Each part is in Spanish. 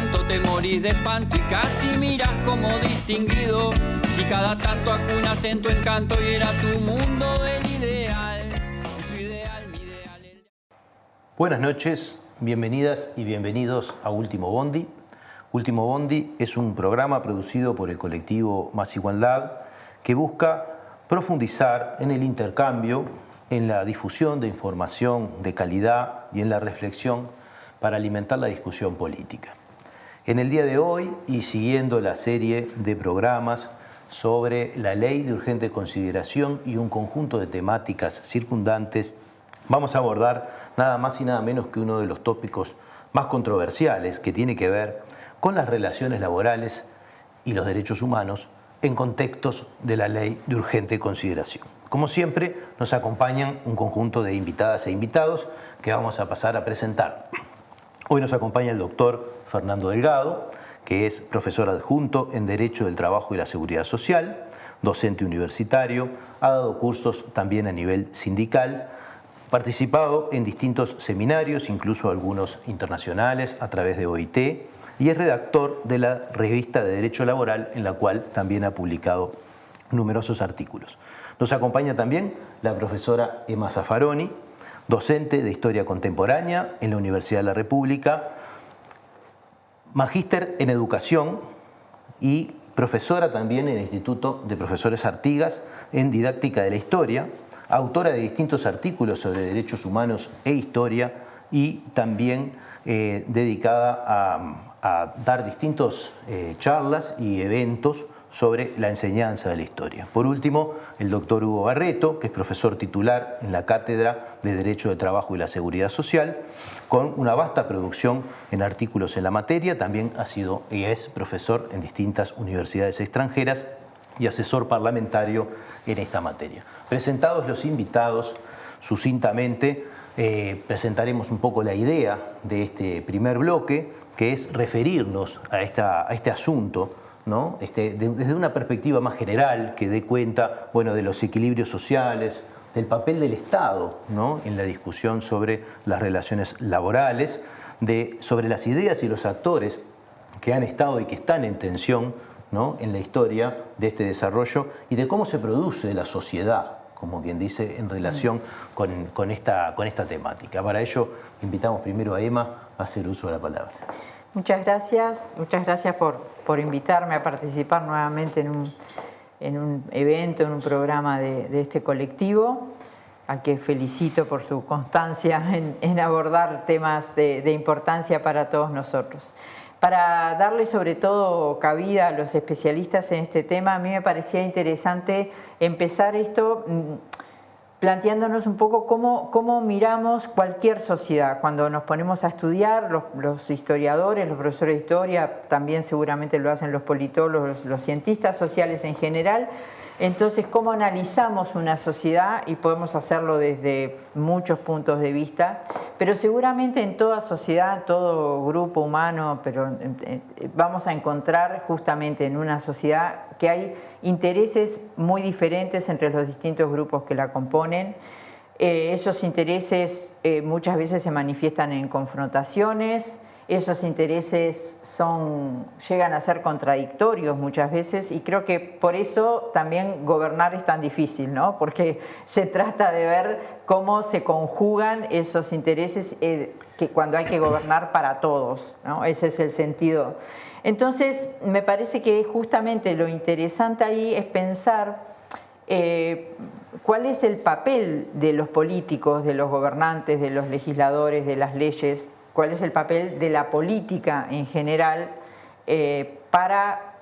tanto te morís de espanto y casi miras como distinguido. Si cada tanto acunas en tu encanto y era tu mundo del ideal. Y su ideal, mi ideal. Buenas noches, bienvenidas y bienvenidos a Último Bondi. Último Bondi es un programa producido por el colectivo Más Igualdad que busca profundizar en el intercambio, en la difusión de información de calidad y en la reflexión para alimentar la discusión política. En el día de hoy, y siguiendo la serie de programas sobre la ley de urgente consideración y un conjunto de temáticas circundantes, vamos a abordar nada más y nada menos que uno de los tópicos más controversiales que tiene que ver con las relaciones laborales y los derechos humanos en contextos de la ley de urgente consideración. Como siempre, nos acompañan un conjunto de invitadas e invitados que vamos a pasar a presentar. Hoy nos acompaña el doctor Fernando Delgado, que es profesor adjunto en Derecho del Trabajo y la Seguridad Social, docente universitario, ha dado cursos también a nivel sindical, participado en distintos seminarios, incluso algunos internacionales a través de OIT, y es redactor de la revista de Derecho Laboral, en la cual también ha publicado numerosos artículos. Nos acompaña también la profesora Emma Zaffaroni, docente de Historia Contemporánea en la Universidad de la República, magíster en Educación y profesora también en el Instituto de Profesores Artigas en Didáctica de la Historia, autora de distintos artículos sobre derechos humanos e historia y también dedicada a dar distintas charlas y eventos sobre la enseñanza de la historia. Por último, el doctor Hugo Barreto, que es profesor titular en la Cátedra de Derecho del Trabajo y la Seguridad Social, con una vasta producción en artículos en la materia. También ha sido y es profesor en distintas universidades extranjeras y asesor parlamentario en esta materia. Presentados los invitados, sucintamente presentaremos un poco la idea de este primer bloque, que es referirnos a este asunto, ¿no? Desde una perspectiva más general que dé cuenta, bueno, de los equilibrios sociales, del papel del Estado, ¿no?, en la discusión sobre las relaciones laborales, sobre las ideas y los actores que han estado y que están en tensión, ¿no?, en la historia de este desarrollo y de cómo se produce la sociedad, como quien dice, en relación con esta temática. Para ello, invitamos primero a Emma a hacer uso de la palabra. Muchas gracias por invitarme a participar nuevamente en un evento, en un programa de este colectivo, al que felicito por su constancia en abordar temas de importancia para todos nosotros. Para darle sobre todo cabida a los especialistas en este tema, a mí me parecía interesante empezar esto planteándonos un poco cómo miramos cualquier sociedad. Cuando nos ponemos a estudiar, los historiadores, los profesores de historia, también seguramente lo hacen los politólogos, los cientistas sociales en general. Entonces, ¿cómo analizamos una sociedad? Y podemos hacerlo desde muchos puntos de vista, pero seguramente en toda sociedad, todo grupo humano, pero vamos a encontrar justamente en una sociedad que hay intereses muy diferentes entre los distintos grupos que la componen. Esos intereses muchas veces se manifiestan en confrontaciones, esos intereses llegan a ser contradictorios muchas veces, y creo que por eso también gobernar es tan difícil, ¿no? Porque se trata de ver cómo se conjugan esos intereses que cuando hay que gobernar para todos, ¿no? Ese es el sentido. Entonces, me parece que justamente lo interesante ahí es pensar cuál es el papel de los políticos, de los gobernantes, de los legisladores, de las leyes, cuál es el papel de la política en general para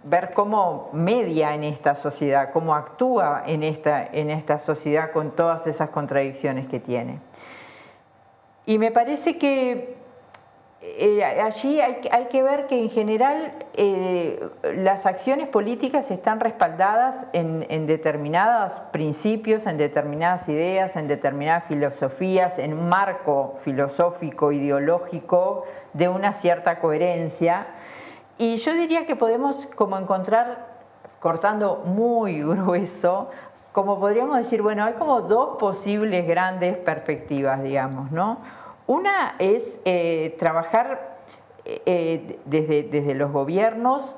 ver cómo media en esta sociedad, cómo actúa en esta sociedad con todas esas contradicciones que tiene. Y me parece que allí hay que ver que en general las acciones políticas están respaldadas en determinados principios, en determinadas ideas, en determinadas filosofías, en un marco filosófico, ideológico de una cierta coherencia. Y yo diría que podemos como encontrar, cortando muy grueso, como podríamos decir, bueno, hay como dos posibles grandes perspectivas, digamos, ¿no? Una es trabajar desde los gobiernos,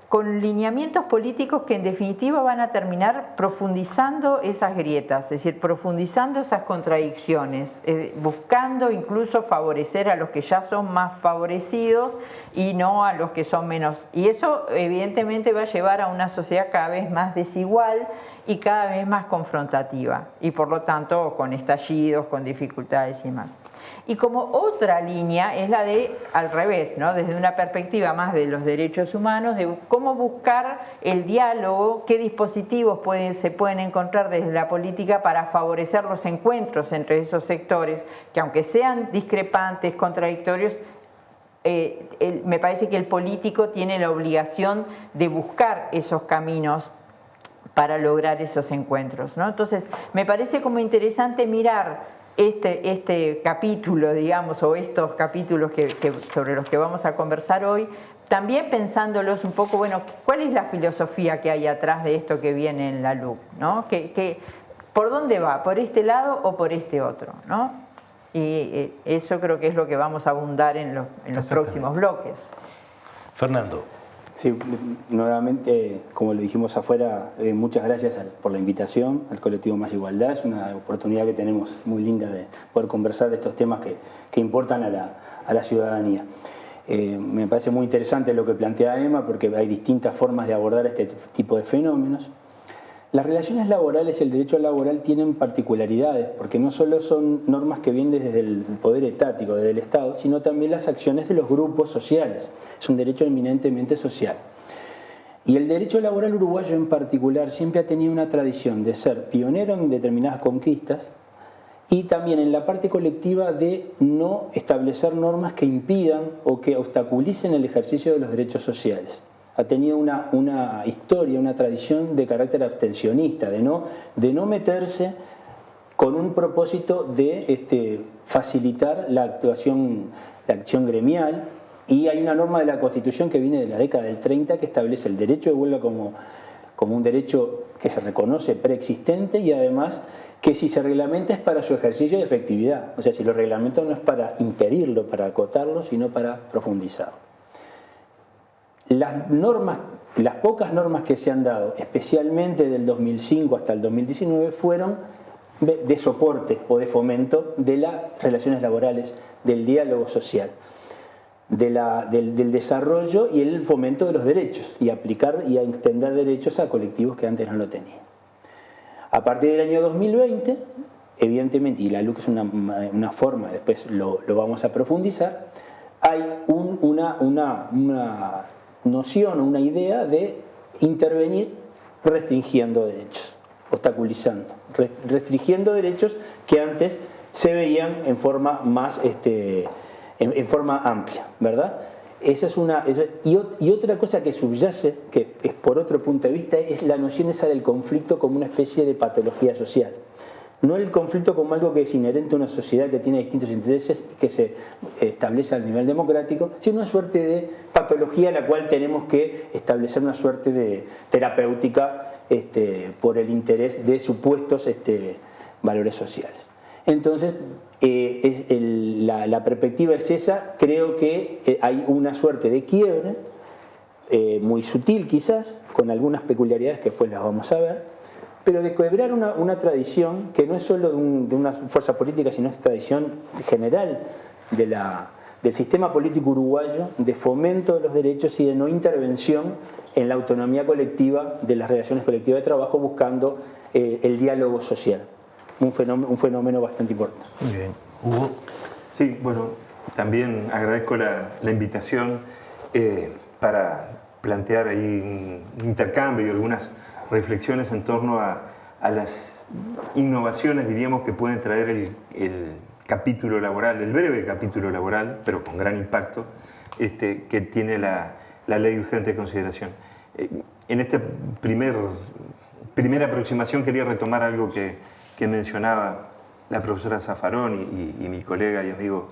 con lineamientos políticos que en definitiva van a terminar profundizando esas grietas, es decir, profundizando esas contradicciones, buscando incluso favorecer a los que ya son más favorecidos y no a los que son menos. Y eso evidentemente va a llevar a una sociedad cada vez más desigual y cada vez más confrontativa, y por lo tanto con estallidos, con dificultades y más. Y como otra línea es la de, al revés, ¿no? Desde una perspectiva más de los derechos humanos, de cómo buscar el diálogo, qué dispositivos se pueden encontrar desde la política para favorecer los encuentros entre esos sectores, que aunque sean discrepantes, contradictorios, me parece que el político tiene la obligación de buscar esos caminos para lograr esos encuentros, ¿no? Entonces, me parece como interesante mirar este capítulo, digamos, o estos capítulos sobre los que vamos a conversar hoy, también pensándolos un poco, bueno, ¿cuál es la filosofía que hay atrás de esto que viene en la LUC, ¿no? ¿Por dónde va? ¿Por este lado o por este otro, ¿no? Y eso creo que es lo que vamos a abundar en los próximos bloques. Fernando. Sí, nuevamente, como le dijimos afuera, muchas gracias por la invitación al colectivo Más Igualdad. Es una oportunidad que tenemos muy linda de poder conversar de estos temas que importan a la ciudadanía. Me parece muy interesante lo que plantea Emma, porque hay distintas formas de abordar este tipo de fenómenos. Las relaciones laborales y el derecho laboral tienen particularidades, porque no solo son normas que vienen desde el poder etático, desde el Estado, sino también las acciones de los grupos sociales. Es un derecho eminentemente social. Y el derecho laboral uruguayo en particular siempre ha tenido una tradición de ser pionero en determinadas conquistas y también en la parte colectiva de no establecer normas que impidan o que obstaculicen el ejercicio de los derechos sociales. Ha tenido una historia, una tradición de carácter abstencionista, de no meterse con un propósito de facilitar la acción gremial. Y hay una norma de la Constitución que viene de la década del 30 que establece el derecho de huelga como un derecho que se reconoce preexistente y además que si se reglamenta es para su ejercicio de efectividad. O sea, si lo reglamenta no es para impedirlo, para acotarlo, sino para profundizarlo. Las pocas normas que se han dado, especialmente del 2005 hasta el 2019, fueron de soporte o de fomento de las relaciones laborales, del diálogo social, del desarrollo y el fomento de los derechos, y aplicar y a extender derechos a colectivos que antes no lo tenían. A partir del año 2020, evidentemente, y la LUC es una forma, después lo vamos a profundizar, hay una noción o una idea de intervenir restringiendo derechos, obstaculizando, restringiendo derechos que antes se veían en forma más en forma amplia, ¿verdad? Y otra cosa que subyace, que es por otro punto de vista, es la noción esa del conflicto como una especie de patología social. No el conflicto como algo que es inherente a una sociedad que tiene distintos intereses y que se establece a nivel democrático, sino una suerte de patología a la cual tenemos que establecer una suerte de terapéutica por el interés de supuestos valores sociales. Entonces, la perspectiva es esa. Creo que hay una suerte de quiebre, muy sutil quizás, con algunas peculiaridades que después las vamos a ver, pero de quebrar una tradición que no es solo de una fuerza política, sino es tradición general del sistema político uruguayo, de fomento de los derechos y de no intervención en la autonomía colectiva de las relaciones colectivas de trabajo, buscando el diálogo social. Un fenómeno bastante importante. Muy bien. Hugo. Sí, bueno, también agradezco la invitación para plantear ahí un intercambio y algunas reflexiones en torno a las innovaciones, diríamos, que pueden traer el capítulo laboral, el breve capítulo laboral, pero con gran impacto, que tiene la ley de urgente consideración. En esta primera aproximación quería retomar algo que mencionaba la profesora Zaffaroni y mi colega y amigo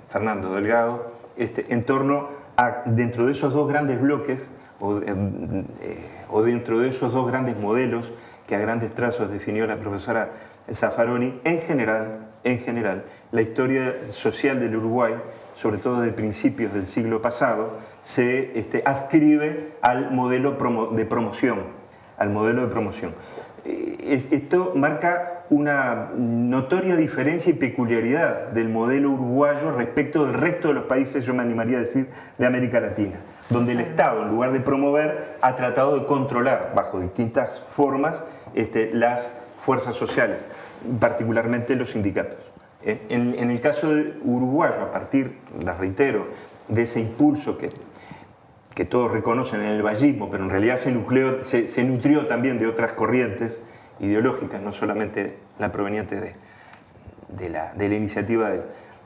Fernando Delgado, en torno a, dentro de esos dos grandes bloques, o dentro de esos dos grandes modelos que a grandes trazos definió la profesora Zaffaroni, en general, la historia social del Uruguay sobre todo de principios del siglo pasado, se adscribe al modelo de promoción. Esto marca una notoria diferencia y peculiaridad del modelo uruguayo respecto del resto de los países, yo me animaría a decir, de América Latina, donde el Estado, en lugar de promover, ha tratado de controlar, bajo distintas formas, las fuerzas sociales, particularmente los sindicatos. En el caso uruguayo, a partir, les reitero, de ese impulso que todos reconocen en el vallismo, pero en realidad se nutrió también de otras corrientes ideológicas, no solamente la proveniente de la iniciativa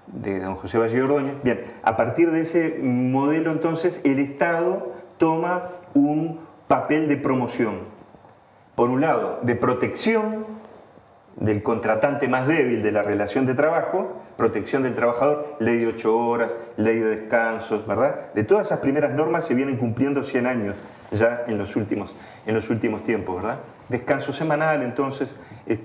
de don José Valle Ordóñez. Bien, a partir de ese modelo entonces el Estado toma un papel de promoción, por un lado de protección del contratante más débil de la relación de trabajo, protección del trabajador, ley de 8 horas, ley de descansos, ¿verdad? De todas esas primeras normas se vienen cumpliendo 100 años ya en los últimos tiempos, ¿verdad? Descanso semanal, entonces,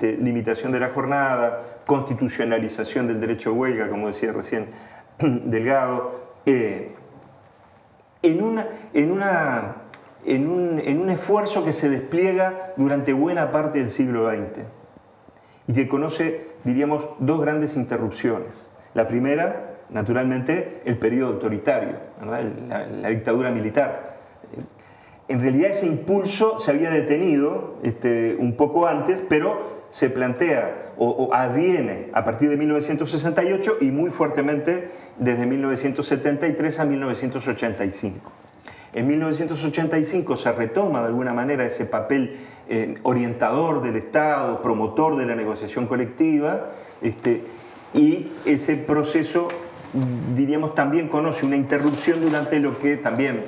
limitación de la jornada, constitucionalización del derecho a huelga, como decía recién Delgado, en un esfuerzo que se despliega durante buena parte del siglo XX y que conoce, diríamos, dos grandes interrupciones. La primera, naturalmente, el periodo autoritario, ¿verdad? La dictadura militar. En realidad ese impulso se había detenido un poco antes, pero se plantea o adviene a partir de 1968 y muy fuertemente desde 1973 a 1985. En 1985 se retoma de alguna manera ese papel orientador del Estado, promotor de la negociación colectiva, y ese proceso, diríamos, también conoce una interrupción durante lo que también,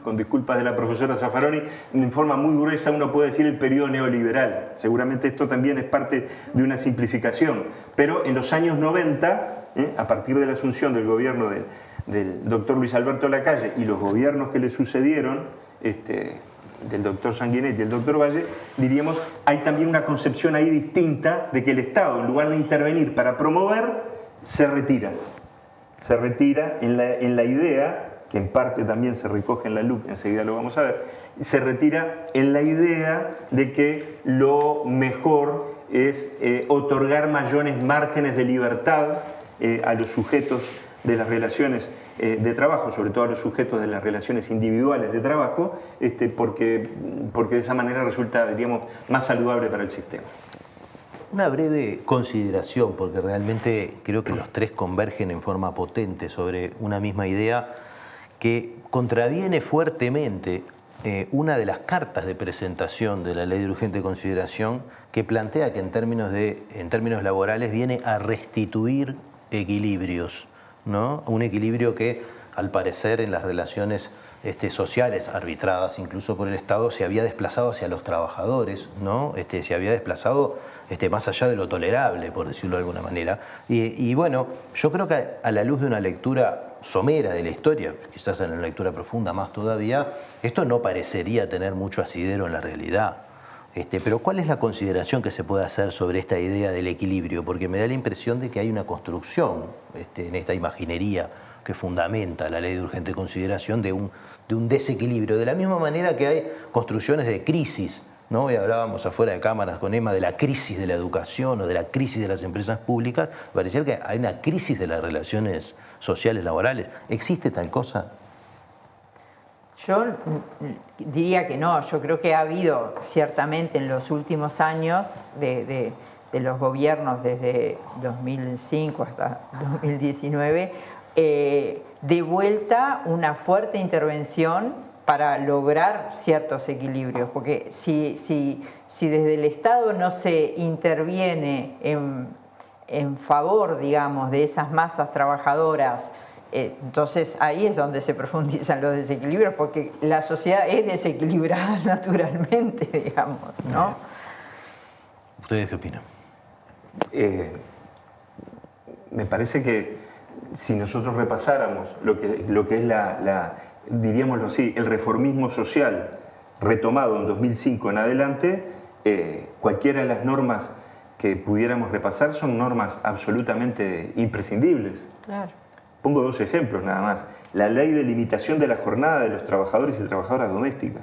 con disculpas de la profesora Zaffaroni, en forma muy gruesa uno puede decir el periodo neoliberal. Seguramente esto también es parte de una simplificación, pero en los años 90, a partir de la asunción del gobierno del doctor Luis Alberto Lacalle y los gobiernos que le sucedieron, del doctor Sanguinetti y el doctor Valle, diríamos, hay también una concepción ahí distinta de que el Estado, en lugar de intervenir para promover, se retira. Se retira en la idea, que en parte también se recoge en la LUC, enseguida lo vamos a ver, se retira en la idea de que lo mejor es otorgar mayores márgenes de libertad a los sujetos de las relaciones de trabajo, sobre todo a los sujetos de las relaciones individuales de trabajo, porque de esa manera resulta, diríamos, más saludable para el sistema. Una breve consideración, porque realmente creo que los tres convergen en forma potente sobre una misma idea que contraviene fuertemente una de las cartas de presentación de la Ley de Urgente Consideración, que plantea que en términos laborales viene a restituir equilibrios, ¿no? Un equilibrio que, al parecer, en las relaciones sociales arbitradas incluso por el Estado, se había desplazado hacia los trabajadores, ¿no? Se había desplazado más allá de lo tolerable, por decirlo de alguna manera. Y bueno, yo creo que a la luz de una lectura somera de la historia, quizás en una lectura profunda más todavía, esto no parecería tener mucho asidero en la realidad. Pero ¿cuál es la consideración que se puede hacer sobre esta idea del equilibrio? Porque me da la impresión de que hay una construcción en esta imaginería que fundamenta la Ley de Urgente Consideración de un desequilibrio. De la misma manera que hay construcciones de crisis, ¿no? Y hablábamos afuera de cámaras con Emma de la crisis de la educación o de la crisis de las empresas públicas. Parecía que hay una crisis de las relaciones sociales laborales. ¿Existe tal cosa? Yo diría que no. Yo creo que ha habido ciertamente en los últimos años de los gobiernos desde 2005 hasta 2019 de vuelta una fuerte intervención para lograr ciertos equilibrios, porque si desde el Estado no se interviene en favor, digamos, de esas masas trabajadoras, entonces ahí es donde se profundizan los desequilibrios, porque la sociedad es desequilibrada naturalmente, digamos, ¿no? ¿Ustedes qué opinan? Me parece que si nosotros repasáramos lo que es diríamoslo así, el reformismo social retomado en 2005 en adelante, cualquiera de las normas que pudiéramos repasar son normas absolutamente imprescindibles. Claro. Pongo 2 ejemplos nada más. La ley de limitación de la jornada de los trabajadores y trabajadoras domésticas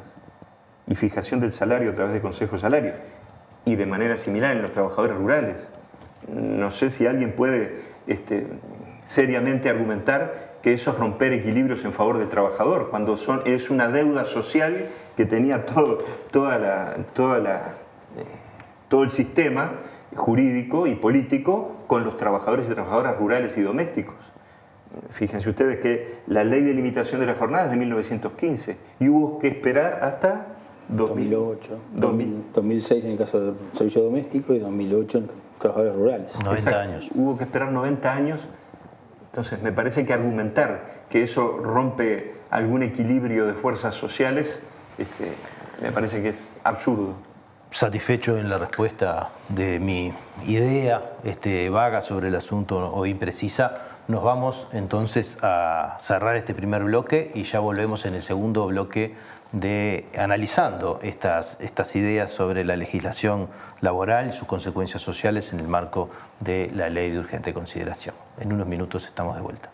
y fijación del salario a través de consejos salarios. Y de manera similar en los trabajadores rurales. No sé si alguien puede seriamente argumentar que eso es romper equilibrios en favor del trabajador, cuando es una deuda social que tenía todo el sistema jurídico y político con los trabajadores y trabajadoras rurales y domésticos. Fíjense ustedes que la ley de limitación de la jornada es de 1915 y hubo que esperar hasta 2008, 2006 en el caso del servicio doméstico y 2008 en trabajadores rurales. 90 años. Hubo que esperar 90 años. Entonces me parece que argumentar que eso rompe algún equilibrio de fuerzas sociales, me parece que es absurdo. Satisfecho en la respuesta de mi idea vaga sobre el asunto o imprecisa, nos vamos entonces a cerrar este primer bloque y ya volvemos en el segundo bloque analizando estas ideas sobre la legislación laboral y sus consecuencias sociales en el marco de la ley de urgente consideración. En unos minutos estamos de vuelta.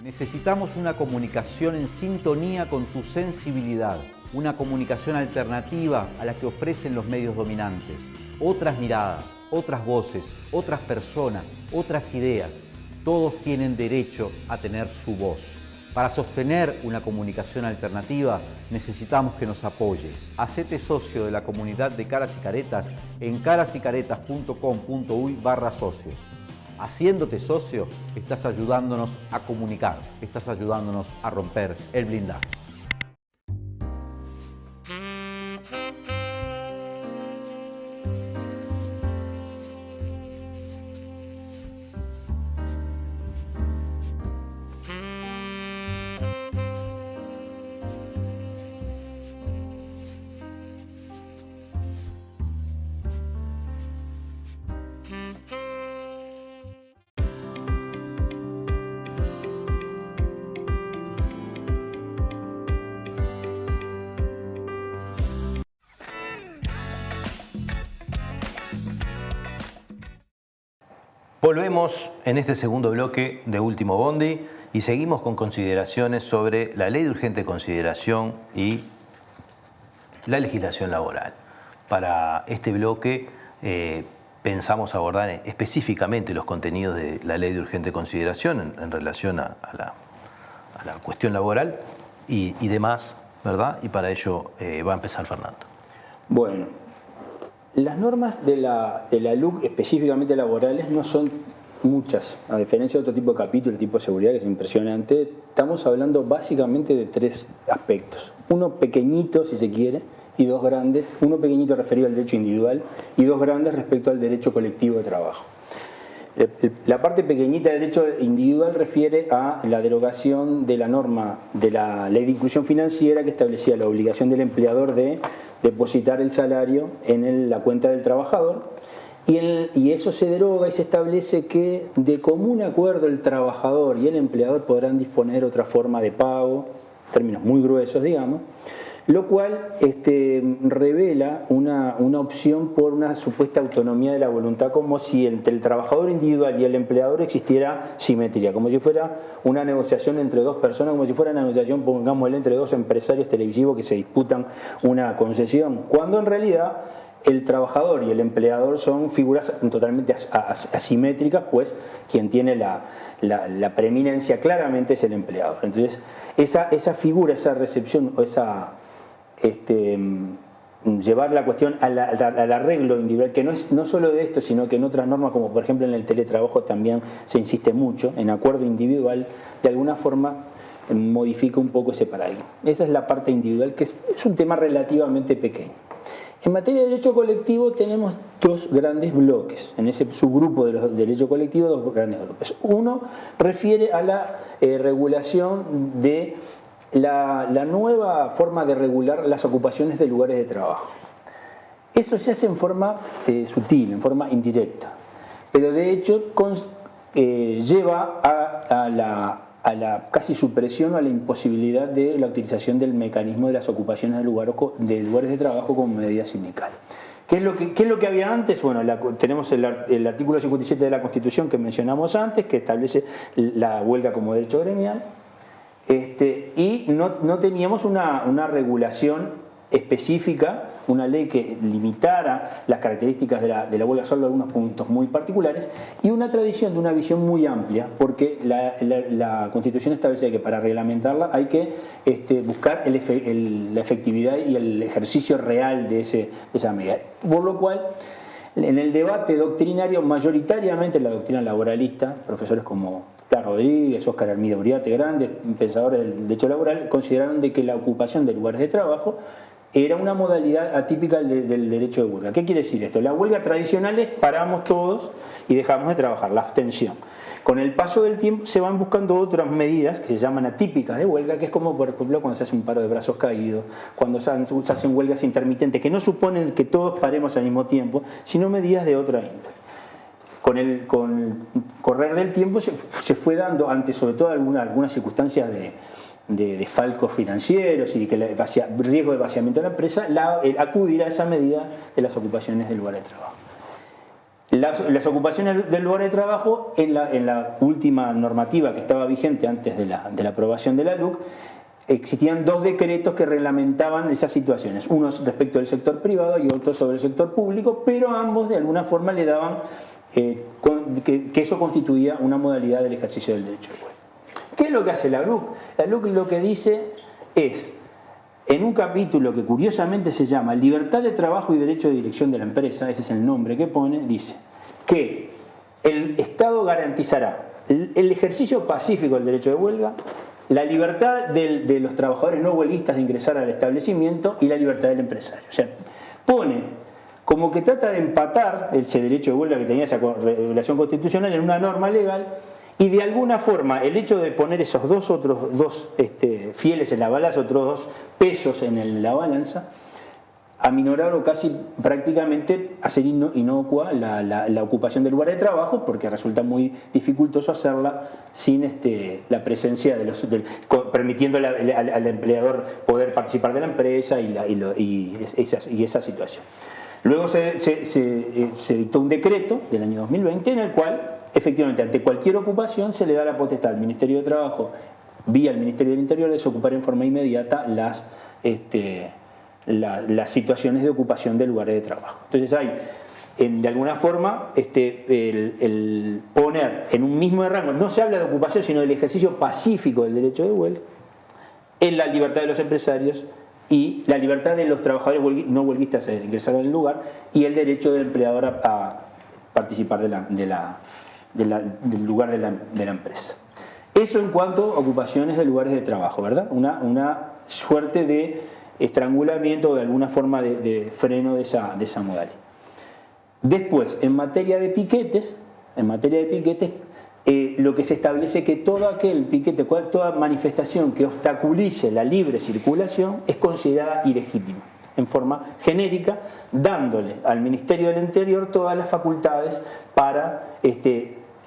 Necesitamos una comunicación en sintonía con tu sensibilidad, una comunicación alternativa a la que ofrecen los medios dominantes, otras miradas, otras voces, otras personas, otras ideas. Todos tienen derecho a tener su voz. Para sostener una comunicación alternativa necesitamos que nos apoyes. Hacete socio de la comunidad de Caras y Caretas en carasycaretas.com.uy/socios. Haciéndote socio, estás ayudándonos a comunicar, estás ayudándonos a romper el blindaje. Volvemos en este segundo bloque de Último Bondi y seguimos con consideraciones sobre la ley de urgente consideración y la legislación laboral. Para este bloque pensamos abordar específicamente los contenidos de la ley de urgente consideración en relación a la cuestión laboral y demás, ¿verdad? Y para ello va a empezar Fernando. Bueno, las normas de la LUC, específicamente laborales, no son muchas. A diferencia de otro tipo de capítulo, el tipo de seguridad, que es impresionante, estamos hablando básicamente de 3 aspectos. Uno pequeñito, si se quiere, y 2 grandes. Uno pequeñito referido al derecho individual y 2 grandes respecto al derecho colectivo de trabajo. La parte pequeñita del derecho individual refiere a la derogación de la norma de la Ley de Inclusión Financiera que establecía la obligación del empleador de depositar el salario en la cuenta del trabajador y eso se deroga y se establece que de común acuerdo el trabajador y el empleador podrán disponer otra forma de pago, términos muy gruesos digamos, lo cual revela una opción por una supuesta autonomía de la voluntad, como si entre el trabajador individual y el empleador existiera simetría, como si fuera una negociación entre 2 personas, como si fuera una negociación, pongámosle, entre 2 empresarios televisivos que se disputan una concesión, cuando en realidad el trabajador y el empleador son figuras totalmente asimétricas, pues quien tiene la preeminencia claramente es el empleador. Entonces, esa figura, esa recepción o llevar la cuestión al arreglo individual, que no solo de esto, sino que en otras normas, como por ejemplo en el teletrabajo también se insiste mucho, en acuerdo individual, de alguna forma modifica un poco ese paradigma. Esa es la parte individual, que es un tema relativamente pequeño. En materia de derecho colectivo tenemos 2 grandes bloques. En ese subgrupo de los derecho colectivo, 2 grandes bloques. Uno refiere a la regulación de la nueva forma de regular las ocupaciones de lugares de trabajo. Eso se hace en forma sutil, en forma indirecta, pero de hecho lleva a la casi supresión o a la imposibilidad de la utilización del mecanismo de las ocupaciones de lugares de trabajo como medida sindical. ¿Qué es lo que había antes? Bueno, tenemos el artículo 57 de la Constitución que mencionamos antes, que establece la huelga como derecho gremial, y no teníamos una regulación específica, una ley que limitara las características de la huelga, solo algunos puntos muy particulares, y una tradición de una visión muy amplia, porque la Constitución establece que para reglamentarla hay que buscar la efectividad y el ejercicio real de esa medida. Por lo cual, en el debate doctrinario, mayoritariamente la doctrina laboralista, profesores como Plas Rodríguez, Óscar Hermida Uriarte, grandes pensadores del derecho laboral, consideraron de que la ocupación de lugares de trabajo era una modalidad atípica del derecho de huelga. ¿Qué quiere decir esto? La huelga tradicional es paramos todos y dejamos de trabajar, la abstención. Con el paso del tiempo se van buscando otras medidas que se llaman atípicas de huelga, que es como por ejemplo cuando se hace un paro de brazos caídos, cuando se hacen huelgas intermitentes, que no suponen que todos paremos al mismo tiempo, sino medidas de otra índole. Con el correr del tiempo se fue dando, ante sobre todo algunas circunstancias de falcos financieros y que riesgo de vaciamiento de la empresa, acudir a esa medida de las ocupaciones del lugar de trabajo. Las ocupaciones del lugar de trabajo, en la última normativa que estaba vigente antes de la aprobación de la LUC, existían dos decretos que reglamentaban esas situaciones, unos respecto del sector privado y otros sobre el sector público, pero ambos de alguna forma le daban que eso constituía una modalidad del ejercicio del derecho de huelga. ¿Qué es lo que hace la LUC? La LUC lo que dice es, en un capítulo que curiosamente se llama Libertad de Trabajo y Derecho de Dirección de la Empresa, ese es el nombre que pone, dice que el Estado garantizará el ejercicio pacífico del derecho de huelga, la libertad de los trabajadores no huelguistas de ingresar al establecimiento y la libertad del empresario. O sea, pone como que trata de empatar ese derecho de huelga que tenía esa regulación constitucional en una norma legal, y de alguna forma el hecho de poner esos otros dos fieles en la balanza, otros dos pesos en la balanza, aminorar o casi prácticamente hacer inocua la ocupación del lugar de trabajo, porque resulta muy dificultoso hacerla sin la presencia permitiendo al empleador poder participar de la empresa y esa situación. Luego se dictó un decreto del año 2020 en el cual efectivamente ante cualquier ocupación se le da la potestad al Ministerio de Trabajo vía el Ministerio del Interior de desocupar en forma inmediata las situaciones de ocupación de lugares de trabajo. Entonces hay de alguna forma el poner en un mismo rango, no se habla de ocupación sino del ejercicio pacífico del derecho de huelga, en la libertad de los empresarios y la libertad de los trabajadores no huelguistas de ingresar al lugar y el derecho del empleador a participar del lugar de la empresa. Eso en cuanto a ocupaciones de lugares de trabajo, ¿verdad? Una suerte de estrangulamiento o de alguna forma de freno de esa modalidad. Después, en materia de piquetes, lo que se establece es que todo aquel piquete, toda manifestación que obstaculice la libre circulación es considerada ilegítima, en forma genérica, dándole al Ministerio del Interior todas las facultades para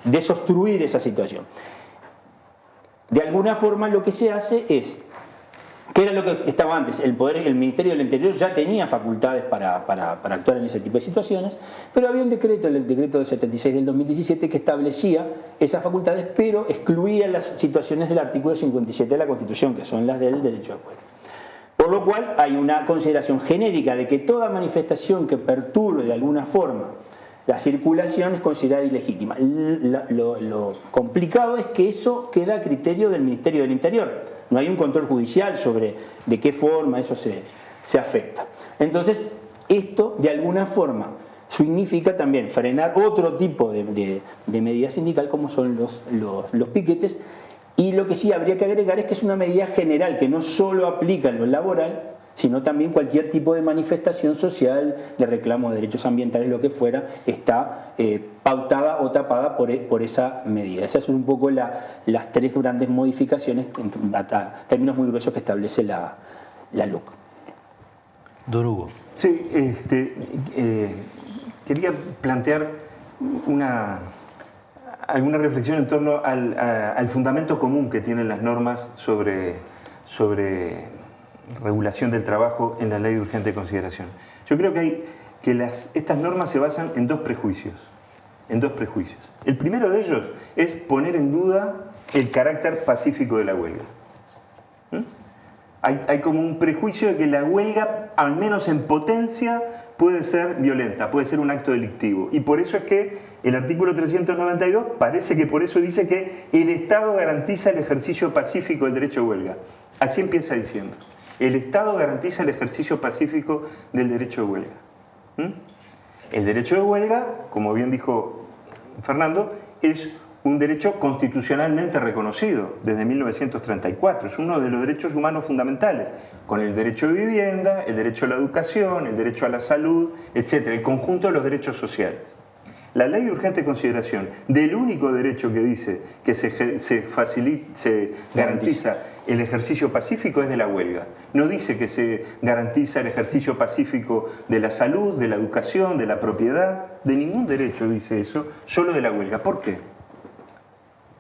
desobstruir esa situación. De alguna forma lo que se hace es, que era lo que estaba antes, el Ministerio del Interior ya tenía facultades para actuar en ese tipo de situaciones, pero había un decreto, el decreto del 76 del 2017, que establecía esas facultades, pero excluía las situaciones del artículo 57 de la Constitución, que son las del derecho de huelga. Por lo cual hay una consideración genérica de que toda manifestación que perturbe de alguna forma la circulación es considerada ilegítima. Lo complicado es que eso queda a criterio del Ministerio del Interior. No hay un control judicial sobre de qué forma eso se afecta. Entonces, esto de alguna forma significa también frenar otro tipo de medida sindical como son los piquetes, y lo que sí habría que agregar es que es una medida general que no solo aplica en lo laboral, sino también cualquier tipo de manifestación social, de reclamo de derechos ambientales, lo que fuera, está pautada o tapada por esa medida. Esas son un poco las tres grandes modificaciones, en términos muy gruesos, que establece la LUC. Don Hugo. Sí, quería plantear alguna reflexión en torno al fundamento común que tienen las normas sobre regulación del trabajo en la ley de urgente consideración. Yo creo que hay que estas normas se basan en dos prejuicios. El primero de ellos es poner en duda el carácter pacífico de la huelga. Hay como un prejuicio de que la huelga, al menos en potencia, puede ser violenta, puede ser un acto delictivo. Y por eso es que el artículo 392 parece que por eso dice que el Estado garantiza el ejercicio pacífico del derecho de huelga. Así empieza diciendo. El Estado garantiza el ejercicio pacífico del derecho de huelga. El derecho de huelga, como bien dijo Fernando, es un derecho constitucionalmente reconocido desde 1934. Es uno de los derechos humanos fundamentales, con el derecho de vivienda, el derecho a la educación, el derecho a la salud, etc. El conjunto de los derechos sociales. La ley de urgente consideración del único derecho que dice que se garantiza el ejercicio pacífico es de la huelga. No dice que se garantiza el ejercicio pacífico de la salud, de la educación, de la propiedad, de ningún derecho dice eso, solo de la huelga. ¿Por qué?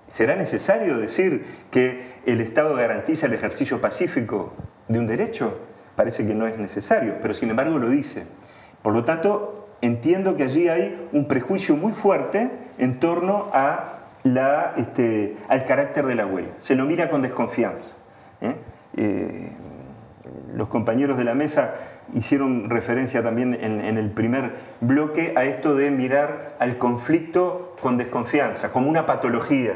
¿Será necesario decir que el Estado garantiza el ejercicio pacífico de un derecho? Parece que no es necesario, pero sin embargo lo dice. Por lo tanto, entiendo que allí hay un prejuicio muy fuerte en torno a al carácter de la huelga. Se lo mira con desconfianza. Los compañeros de la mesa hicieron referencia también en el primer bloque a esto de mirar al conflicto con desconfianza, como una patología,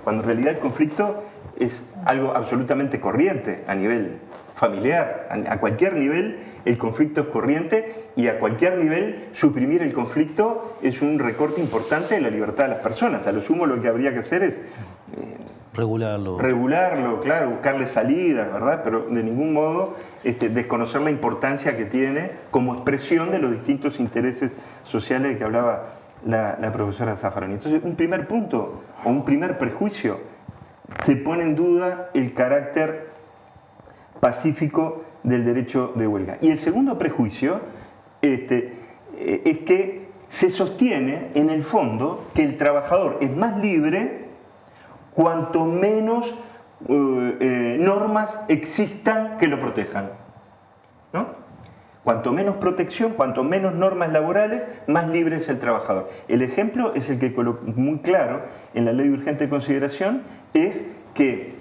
cuando en realidad el conflicto es algo absolutamente corriente a nivel familiar, a cualquier nivel el conflicto es corriente y a cualquier nivel suprimir el conflicto es un recorte importante de la libertad de las personas. A lo sumo lo que habría que hacer es regularlo, claro, buscarle salidas, ¿verdad? Pero de ningún modo desconocer la importancia que tiene como expresión de los distintos intereses sociales de que hablaba la profesora Zaffaroni. Entonces, un primer punto o un primer prejuicio, se pone en duda el carácter pacífico del derecho de huelga. Y el segundo prejuicio es que se sostiene en el fondo que el trabajador es más libre cuanto menos normas existan que lo protejan, ¿no? Cuanto menos protección, cuanto menos normas laborales, más libre es el trabajador. El ejemplo es el que coloco muy claro en la ley de urgente consideración, es que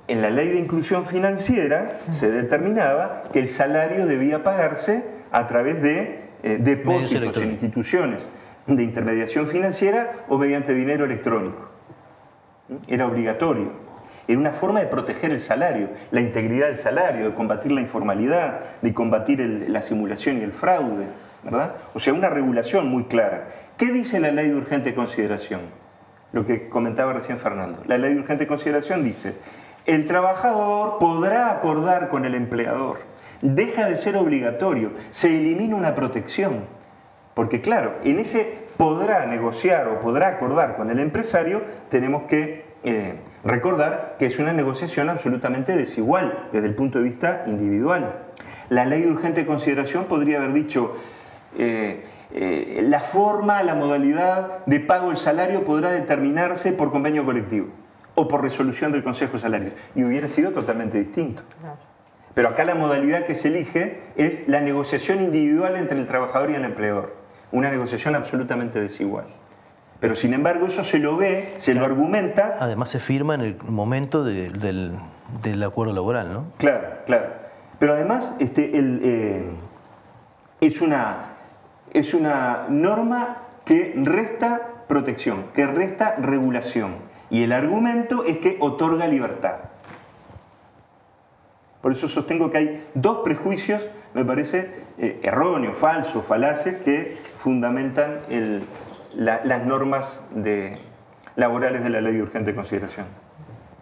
en la ley de inclusión financiera se determinaba que el salario debía pagarse a través de depósitos en instituciones de intermediación financiera o mediante dinero electrónico. Era obligatorio. Era una forma de proteger el salario, la integridad del salario, de combatir la informalidad, de combatir la simulación y el fraude, ¿verdad? O sea, una regulación muy clara. ¿Qué dice la ley de urgente consideración? Lo que comentaba recién Fernando. La ley de urgente consideración dice: el trabajador podrá acordar con el empleador, deja de ser obligatorio, se elimina una protección. Porque claro, en ese podrá negociar o podrá acordar con el empresario, tenemos que recordar que es una negociación absolutamente desigual desde el punto de vista individual. La ley de urgente consideración podría haber dicho la forma, la modalidad de pago del salario podrá determinarse por convenio colectivo o por resolución del Consejo de Salarios, y hubiera sido totalmente distinto. Pero acá la modalidad que se elige es la negociación individual entre el trabajador y el empleador, una negociación absolutamente desigual. Pero sin embargo eso se lo ve, se lo argumenta. Además se firma en el momento del acuerdo laboral, ¿no? Claro, claro. Pero además es una norma que resta protección, que resta regulación. Y el argumento es que otorga libertad. Por eso sostengo que hay dos prejuicios, me parece, erróneos, falsos, falaces, que fundamentan las normas laborales de la ley de urgente consideración.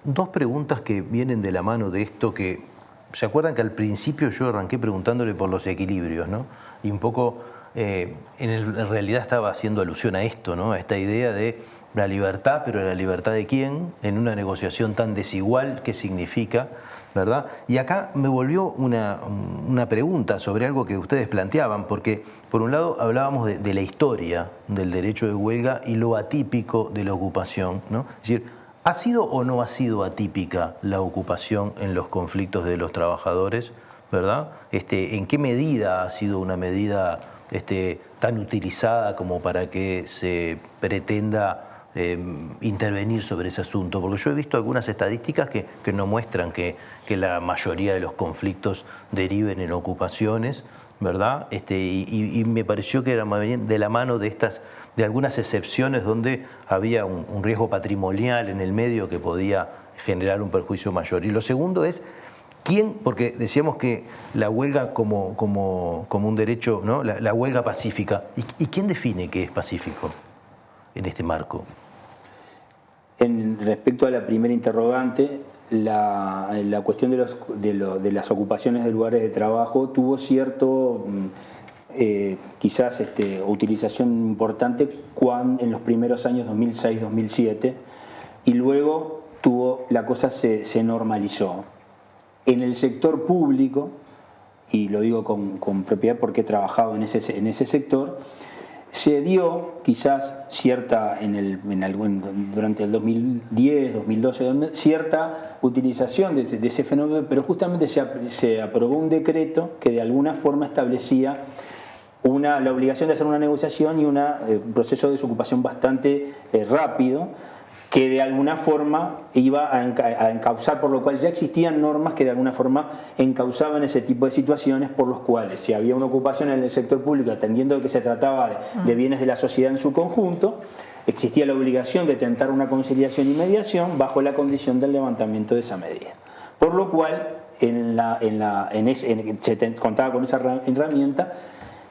Dos preguntas que vienen de la mano de esto que... ¿Se acuerdan que al principio yo arranqué preguntándole por los equilibrios, ¿no? Y un poco, en realidad estaba haciendo alusión a esto, ¿no? A esta idea de la libertad, pero la libertad de quién, en una negociación tan desigual, ¿qué significa? ¿Verdad? Y acá me volvió una pregunta sobre algo que ustedes planteaban, porque por un lado hablábamos de la historia del derecho de huelga y lo atípico de la ocupación, ¿no? Es decir, ¿ha sido o no ha sido atípica la ocupación en los conflictos de los trabajadores? ¿Verdad? ¿En qué medida ha sido una medida tan utilizada como para que se pretenda intervenir sobre ese asunto, porque yo he visto algunas estadísticas que no muestran que la mayoría de los conflictos deriven en ocupaciones, ¿verdad? Y me pareció que era más bien de la mano de algunas excepciones donde había un riesgo patrimonial en el medio que podía generar un perjuicio mayor. Y lo segundo es, ¿quién? Porque decíamos que la huelga como un derecho, ¿no? La huelga pacífica. ¿Y quién define qué es pacífico en este marco? Respecto a la primera interrogante, la cuestión de las ocupaciones de lugares de trabajo tuvo cierto, quizás utilización importante en los primeros años 2006-2007, y luego la cosa se normalizó. En el sector público, y lo digo con propiedad porque he trabajado en ese sector, se dio quizás durante el 2010, 2012, cierta utilización de ese fenómeno, pero justamente se aprobó un decreto que de alguna forma establecía la obligación de hacer una negociación y un proceso de desocupación bastante rápido, que de alguna forma iba a encauzar, por lo cual ya existían normas que de alguna forma encauzaban ese tipo de situaciones, por los cuales si había una ocupación en el sector público, atendiendo a que se trataba de bienes de la sociedad en su conjunto, existía la obligación de tentar una conciliación y mediación bajo la condición del levantamiento de esa medida. Por lo cual, se contaba con esa herramienta.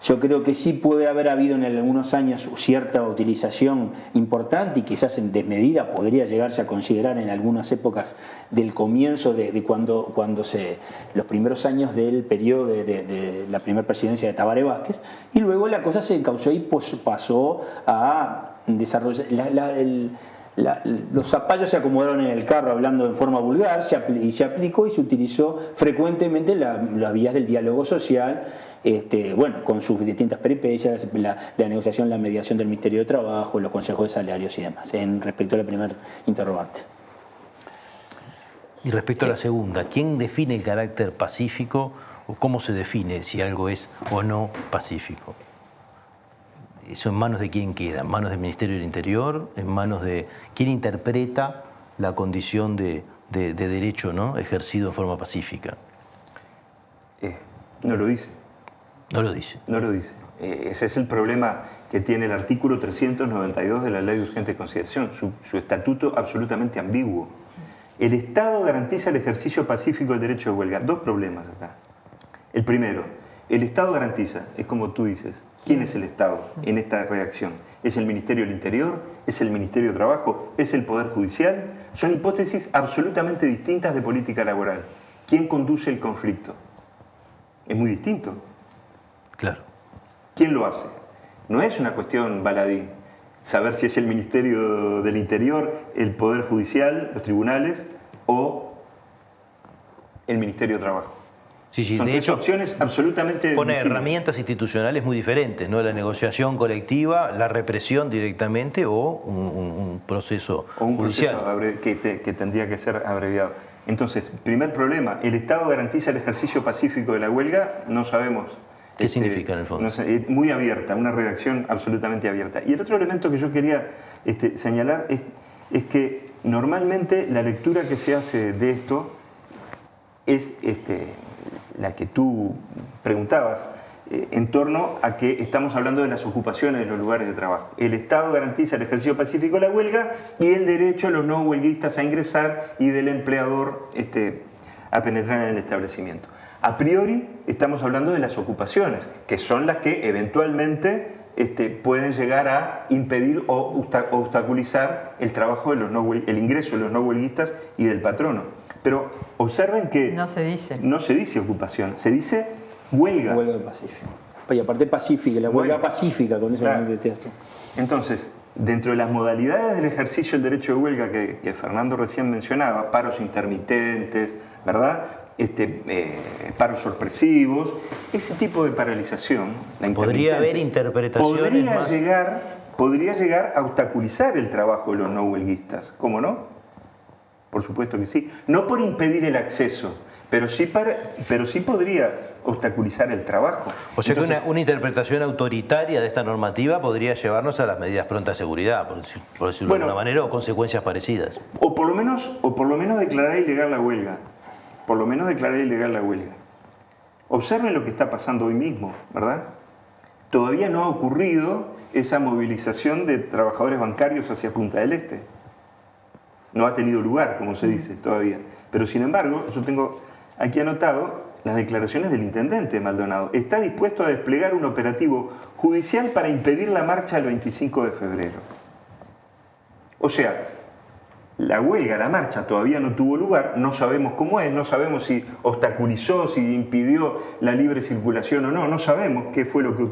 Yo creo que sí puede haber habido en algunos años cierta utilización importante y quizás en desmedida podría llegarse a considerar en algunas épocas del comienzo de cuando los primeros años del periodo de la primera presidencia de Tabaré Vázquez, y luego la cosa se encauzó y pasó a desarrollar. Los zapallos se acomodaron en el carro, hablando en forma vulgar, y se aplicó y se utilizó frecuentemente las vías del diálogo social, con sus distintas peripecias, la negociación, la mediación del Ministerio de Trabajo, los consejos de salarios y demás, respecto a la primera interrogante. Y respecto a la segunda, ¿quién define el carácter pacífico o cómo se define si algo es o no pacífico? ¿Eso en manos de quién queda? ¿En manos del Ministerio del Interior? ¿En manos de quién interpreta la condición de derecho, ¿no?, ejercido en forma pacífica? No lo dice. No lo dice. No lo dice. Ese es el problema que tiene el artículo 392 de la Ley de Urgente Consideración, su estatuto absolutamente ambiguo. El Estado garantiza el ejercicio pacífico del derecho de huelga. Dos problemas acá. El primero, el Estado garantiza, es como tú dices, ¿quién es el Estado en esta redacción? ¿Es el Ministerio del Interior? ¿Es el Ministerio de Trabajo? ¿Es el Poder Judicial? Son hipótesis absolutamente distintas de política laboral. ¿Quién conduce el conflicto? Es muy distinto. Claro. ¿Quién lo hace? No es una cuestión baladí saber si es el Ministerio del Interior, el Poder Judicial, los tribunales o el Ministerio de Trabajo. Sí, Son de tres hecho, opciones absolutamente pone distintas. Herramientas institucionales muy diferentes, ¿no? La negociación colectiva, la represión directamente o un proceso judicial. Proceso que tendría que ser abreviado. Entonces, primer problema, ¿el Estado garantiza el ejercicio pacífico de la huelga? No sabemos. ¿Qué significa en el fondo? No sé, muy abierta, una redacción absolutamente abierta. Y el otro elemento que yo quería señalar es que normalmente la lectura que se hace de esto es la que tú preguntabas, en torno a que estamos hablando de las ocupaciones de los lugares de trabajo. El Estado garantiza el ejercicio pacífico de la huelga y el derecho de los no huelguistas a ingresar y del empleador a penetrar en el establecimiento. A priori estamos hablando de las ocupaciones, que son las que eventualmente pueden llegar a impedir o obstaculizar el trabajo de el ingreso de los no huelguistas y del patrono. Pero observen que no se dice ocupación, se dice huelga. Huelga pacífica. Y aparte pacífica, la huelga pacífica, con eso claro. No detesto. Entonces, dentro de las modalidades del ejercicio del derecho de huelga que Fernando recién mencionaba, paros intermitentes, ¿verdad?, paros sorpresivos, ese tipo de paralización, podría haber interpretaciones podría llegar a obstaculizar el trabajo de los no huelguistas. ¿Cómo no? Por supuesto que sí. No por impedir el acceso, pero sí podría obstaculizar el trabajo. O sea Entonces, que una interpretación autoritaria de esta normativa podría llevarnos a las medidas pronta seguridad, por decirlo de alguna manera, o consecuencias parecidas. O por lo menos declarar ilegal la huelga. Por lo menos declarar ilegal la huelga. Observen lo que está pasando hoy mismo, ¿verdad? Todavía no ha ocurrido esa movilización de trabajadores bancarios hacia Punta del Este. No ha tenido lugar, como se dice, todavía. Pero sin embargo, yo tengo aquí anotado las declaraciones del intendente Maldonado. Está dispuesto a desplegar un operativo judicial para impedir la marcha del 25 de febrero. O sea, la huelga, la marcha todavía no tuvo lugar, no sabemos cómo es, no sabemos si obstaculizó, si impidió la libre circulación o no, no sabemos qué es lo que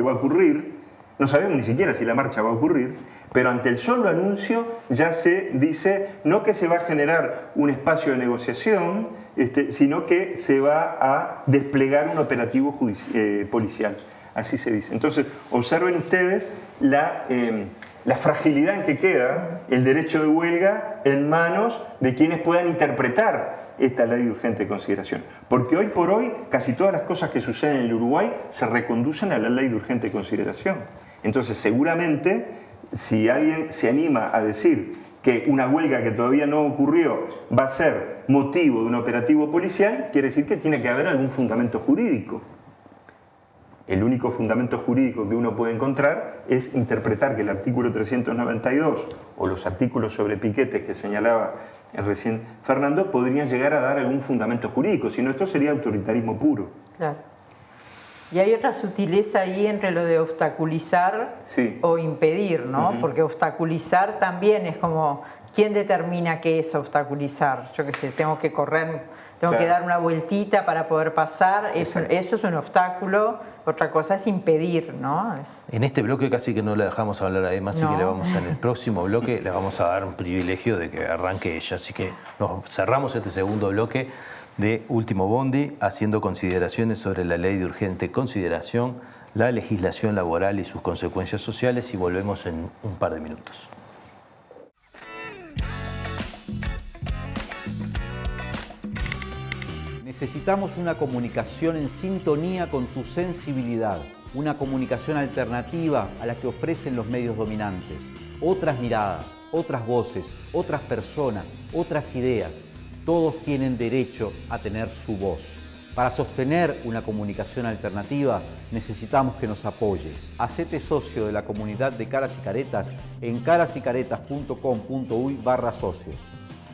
va a ocurrir, no sabemos ni siquiera si la marcha va a ocurrir, pero ante el solo anuncio ya se dice no que se va a generar un espacio de negociación, sino que se va a desplegar un operativo policial, así se dice. Entonces, observen ustedes la fragilidad en que queda el derecho de huelga en manos de quienes puedan interpretar esta ley de urgente consideración. Porque hoy por hoy casi todas las cosas que suceden en el Uruguay se reconducen a la ley de urgente consideración. Entonces seguramente si alguien se anima a decir que una huelga que todavía no ocurrió va a ser motivo de un operativo policial, quiere decir que tiene que haber algún fundamento jurídico. El único fundamento jurídico que uno puede encontrar es interpretar que el artículo 392 o los artículos sobre piquetes que señalaba recién Fernando podrían llegar a dar algún fundamento jurídico, si no esto sería autoritarismo puro. Claro. Y hay otra sutileza ahí entre lo de obstaculizar o impedir, ¿no? Porque obstaculizar también es como, ¿quién determina qué es obstaculizar? Yo qué sé, tengo que correr, tengo que dar una vueltita para poder pasar, eso es un obstáculo. Otra cosa es impedir, ¿no? En este bloque casi que no le dejamos hablar a Emma, así que le vamos, en el próximo bloque le vamos a dar un privilegio de que arranque ella. Así que cerramos este segundo bloque de Último Bondi, haciendo consideraciones sobre la ley de urgente consideración, la legislación laboral y sus consecuencias sociales, y volvemos en un par de minutos. Necesitamos una comunicación en sintonía con tu sensibilidad, una comunicación alternativa a la que ofrecen los medios dominantes. Otras miradas, otras voces, otras personas, otras ideas. Todos tienen derecho a tener su voz. Para sostener una comunicación alternativa necesitamos que nos apoyes. Hacete socio de la comunidad de Caras y Caretas en carasycaretas.com.uy/socios.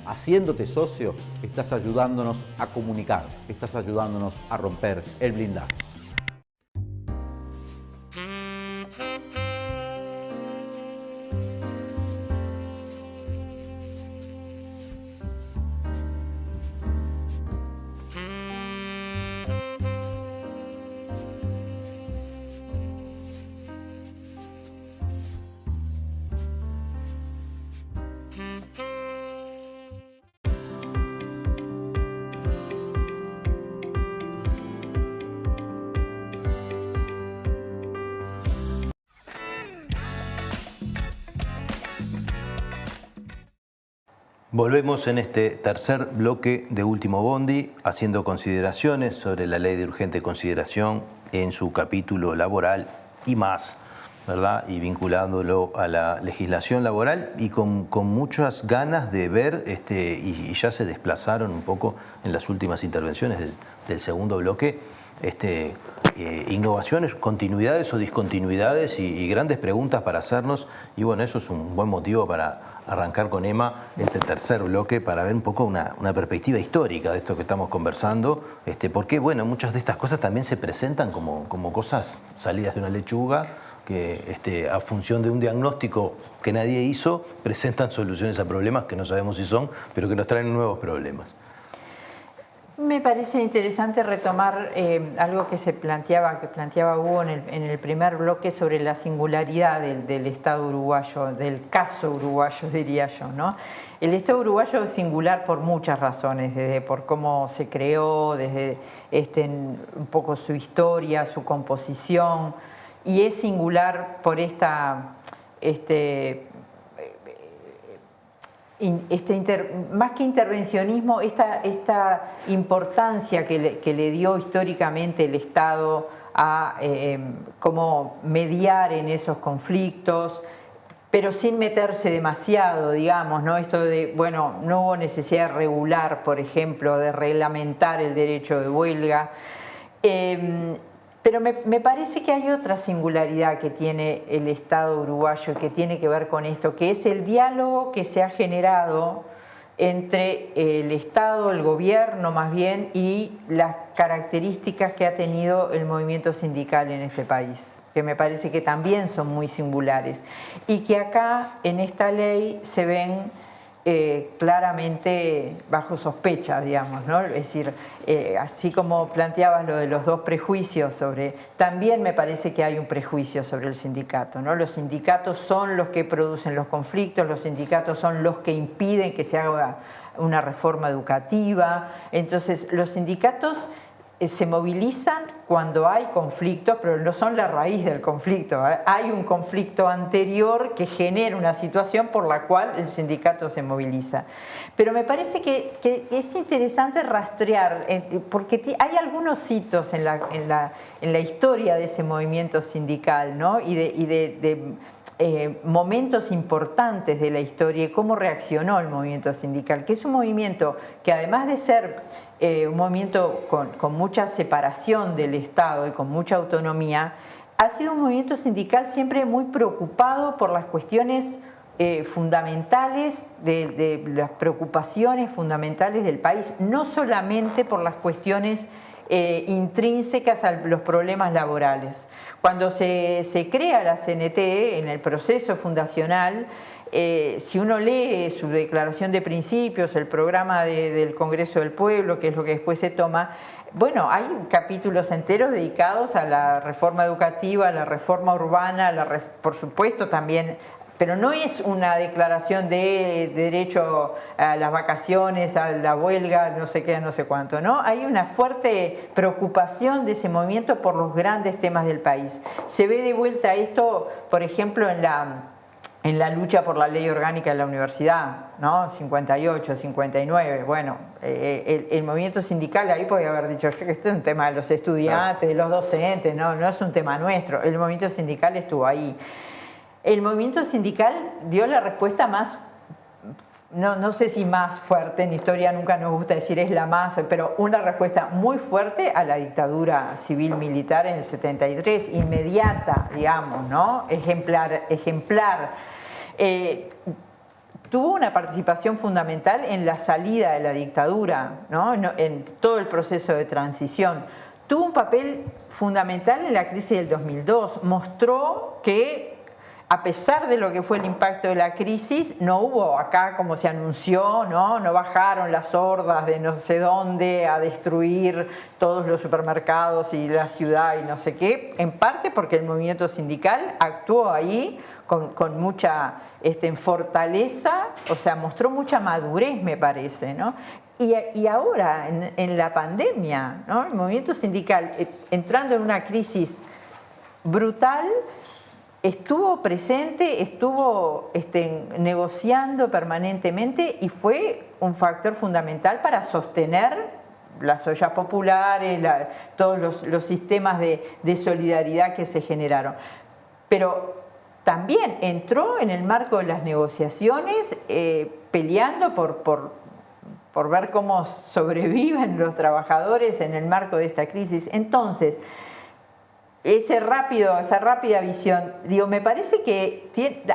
Haciéndote socio, estás ayudándonos a comunicar, estás ayudándonos a romper el blindaje. Volvemos en este tercer bloque de Último Bondi, haciendo consideraciones sobre la ley de urgente consideración en su capítulo laboral y más, ¿verdad? Y vinculándolo a la legislación laboral y con muchas ganas de ver, y ya se desplazaron un poco en las últimas intervenciones del segundo bloque, innovaciones, continuidades o discontinuidades y grandes preguntas para hacernos. Y bueno, eso es un buen motivo para arrancar con Emma este tercer bloque para ver un poco una perspectiva histórica de esto que estamos conversando, porque bueno, muchas de estas cosas también se presentan como cosas salidas de una lechuga, que a función de un diagnóstico que nadie hizo, presentan soluciones a problemas que no sabemos si son, pero que nos traen nuevos problemas. Me parece interesante retomar algo que planteaba Hugo en el primer bloque sobre la singularidad del Estado uruguayo, del caso uruguayo, diría yo, ¿no? El Estado uruguayo es singular por muchas razones, desde por cómo se creó, desde un poco su historia, su composición, y es singular por más que intervencionismo, esta importancia que le dio históricamente el Estado a cómo mediar en esos conflictos, pero sin meterse demasiado, digamos, ¿no? Esto de, bueno, no hubo necesidad de regular, por ejemplo, de reglamentar el derecho de huelga. Pero me parece que hay otra singularidad que tiene el Estado uruguayo que tiene que ver con esto, que es el diálogo que se ha generado entre el Estado, el gobierno más bien, y las características que ha tenido el movimiento sindical en este país, que me parece que también son muy singulares y que acá en esta ley se ven claramente bajo sospecha, digamos, ¿no? Es decir, así como planteabas lo de los dos prejuicios también me parece que hay un prejuicio sobre el sindicato, ¿no? Los sindicatos son los que producen los conflictos, los sindicatos son los que impiden que se haga una reforma educativa. Entonces, los sindicatos se movilizan cuando hay conflictos, pero no son la raíz del conflicto. Hay un conflicto anterior que genera una situación por la cual el sindicato se moviliza. Pero me parece que es interesante rastrear, porque hay algunos hitos en la historia de ese movimiento sindical, ¿no? y de momentos importantes de la historia y cómo reaccionó el movimiento sindical, que es un movimiento que además de ser un movimiento con mucha separación del Estado y con mucha autonomía, ha sido un movimiento sindical siempre muy preocupado por las cuestiones fundamentales, de las preocupaciones fundamentales del país, no solamente por las cuestiones intrínsecas a los problemas laborales. Cuando se crea la CNT en el proceso fundacional, si uno lee su declaración de principios, el programa del Congreso del Pueblo, que es lo que después se toma, bueno, hay capítulos enteros dedicados a la reforma educativa, a la reforma urbana, por supuesto también, pero no es una declaración de derecho a las vacaciones, a la huelga, no sé qué, no sé cuánto, ¿no? Hay una fuerte preocupación de ese movimiento por los grandes temas del país. Se ve de vuelta esto, por ejemplo, en la lucha por la ley orgánica de la universidad, ¿no? 58, 59, bueno, el movimiento sindical ahí podía haber dicho que este es un tema de los estudiantes, de los docentes, no es un tema nuestro. El movimiento sindical estuvo ahí. El movimiento sindical dio la respuesta más, no sé si más fuerte, en historia nunca nos gusta decir es la más, pero una respuesta muy fuerte a la dictadura civil-militar en el 73, inmediata, digamos, ¿no? Ejemplar. Tuvo una participación fundamental en la salida de la dictadura, ¿no? En todo el proceso de transición. Tuvo un papel fundamental en la crisis del 2002. Mostró que, a pesar de lo que fue el impacto de la crisis, no hubo acá, como se anunció, no bajaron las hordas de no sé dónde a destruir todos los supermercados y la ciudad y no sé qué, en parte porque el movimiento sindical actuó ahí con mucha fortaleza, o sea, mostró mucha madurez, me parece, ¿no? Y ahora, en la pandemia, ¿no? El movimiento sindical, entrando en una crisis brutal, estuvo presente, estuvo negociando permanentemente y fue un factor fundamental para sostener las ollas populares, todos los sistemas de solidaridad que se generaron. Pero también entró en el marco de las negociaciones peleando por ver cómo sobreviven los trabajadores en el marco de esta crisis. Entonces, esa rápida visión, me parece que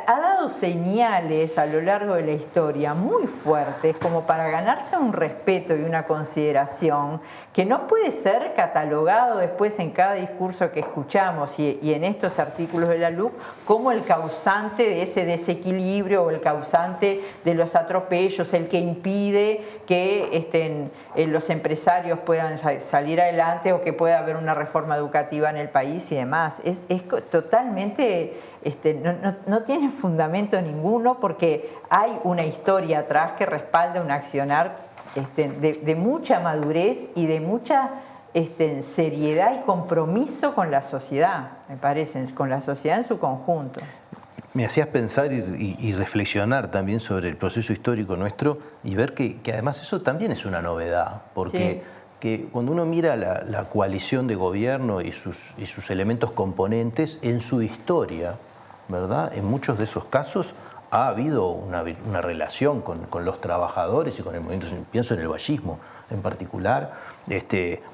ha dado señales a lo largo de la historia muy fuertes como para ganarse un respeto y una consideración que no puede ser catalogado después en cada discurso que escuchamos y en estos artículos de la LUC como el causante de ese desequilibrio o el causante de los atropellos, el que impide que los empresarios puedan salir adelante o que pueda haber una reforma educativa en el país y demás. Es totalmente, no tiene fundamento ninguno porque hay una historia atrás que respalda un accionar de mucha madurez y de mucha seriedad y compromiso con la sociedad, me parece, con la sociedad en su conjunto. me hacías pensar y reflexionar también sobre el proceso histórico nuestro y ver que además eso también es una novedad, porque que cuando uno mira la coalición de gobierno y sus elementos componentes en su historia, ¿verdad? En muchos de esos casos ha habido una relación con los trabajadores y con el movimiento, pienso en el vallismo en particular,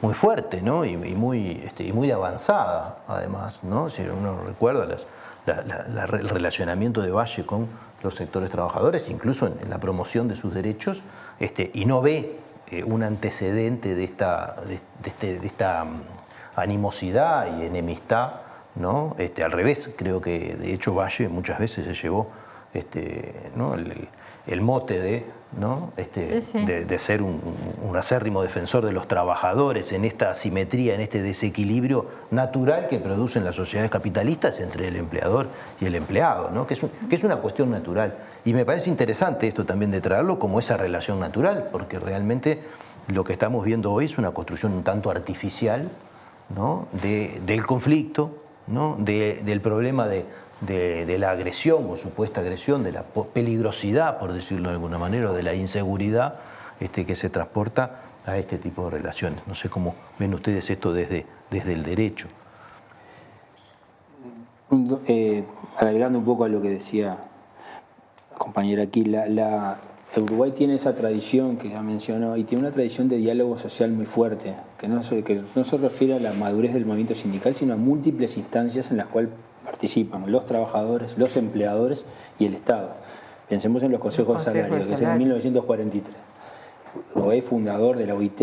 muy fuerte, ¿no? y muy avanzada, además, ¿no? Si uno recuerda el relacionamiento de Valle con los sectores trabajadores, incluso en la promoción de sus derechos, y no ve un antecedente de esta animosidad y enemistad, ¿no? Al revés, creo que de hecho Valle muchas veces se llevó ¿no? el mote de, ¿no? de ser un acérrimo defensor de los trabajadores en esta asimetría, en este desequilibrio natural que producen las sociedades capitalistas entre el empleador y el empleado, ¿no? que es una cuestión natural. Y me parece interesante esto también de traerlo como esa relación natural, porque realmente lo que estamos viendo hoy es una construcción un tanto artificial, ¿no? del conflicto, ¿no? del problema de la agresión o supuesta agresión, de la peligrosidad, por decirlo de alguna manera, o de la inseguridad que se transporta a este tipo de relaciones. No sé cómo ven ustedes esto desde el derecho. Agregando un poco a lo que decía la compañera aquí, Uruguay tiene esa tradición que ya mencionó y tiene una tradición de diálogo social muy fuerte, que no se refiere a la madurez del movimiento sindical, sino a múltiples instancias en las cuales participan los trabajadores, los empleadores y el Estado. Pensemos en los consejos de salario, que es en 1943. Uruguay, fundador de la OIT,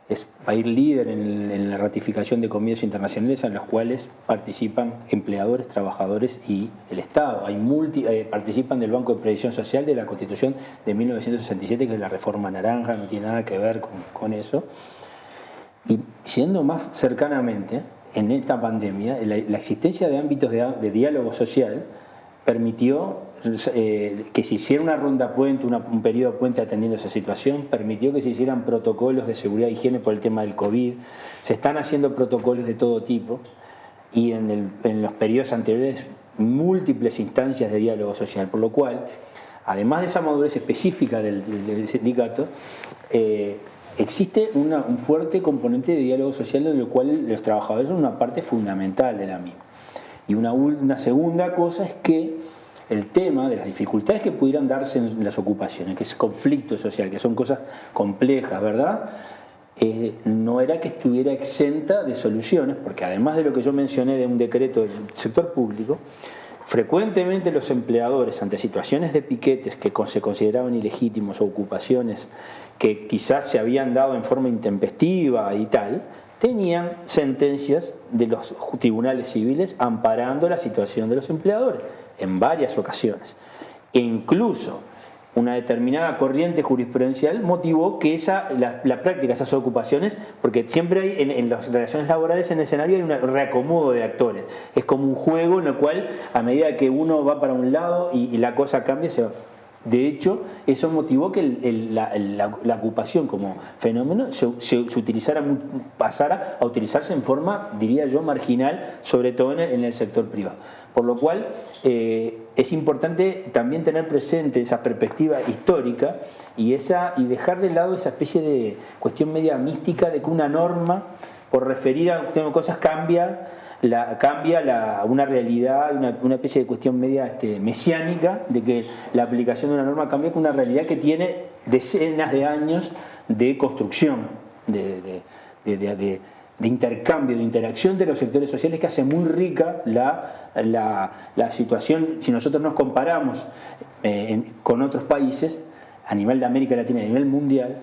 es país líder en la ratificación de convenios internacionales en los cuales participan empleadores, trabajadores y el Estado. Participan del Banco de Previsión Social de la Constitución de 1967, que es la reforma naranja, no tiene nada que ver con eso. Y siendo más cercanamente, en esta pandemia, la existencia de ámbitos de diálogo social permitió que se hiciera una ronda puente, un periodo puente atendiendo esa situación, permitió que se hicieran protocolos de seguridad e higiene por el tema del COVID, se están haciendo protocolos de todo tipo y en los periodos anteriores múltiples instancias de diálogo social, por lo cual, además de esa madurez específica del sindicato, existe un fuerte componente de diálogo social en el cual los trabajadores son una parte fundamental de la misma. Y una segunda cosa es que el tema de las dificultades que pudieran darse en las ocupaciones, que es conflicto social, que son cosas complejas, ¿verdad? No era que estuviera exenta de soluciones, porque además de lo que yo mencioné de un decreto del sector público, frecuentemente los empleadores, ante situaciones de piquetes que se consideraban ilegítimos o ocupaciones que quizás se habían dado en forma intempestiva y tal, tenían sentencias de los tribunales civiles amparando la situación de los empleadores en varias ocasiones. E incluso una determinada corriente jurisprudencial motivó que la práctica de esas ocupaciones, porque siempre hay en las relaciones laborales en el escenario hay un reacomodo de actores. Es como un juego en el cual a medida que uno va para un lado y la cosa cambia, se va. De hecho, eso motivó que la ocupación como fenómeno pasara a utilizarse en forma, diría yo, marginal, sobre todo en el sector privado. Por lo cual es importante también tener presente esa perspectiva histórica y dejar de lado esa especie de cuestión media mística de que una norma, por referir a cosas, cambia una realidad, una especie de cuestión media mesiánica, de que la aplicación de una norma cambia con una realidad que tiene decenas de años de construcción, de intercambio, de interacción de los sectores sociales, que hace muy rica la situación. Si nosotros nos comparamos con otros países, a nivel de América Latina y a nivel mundial,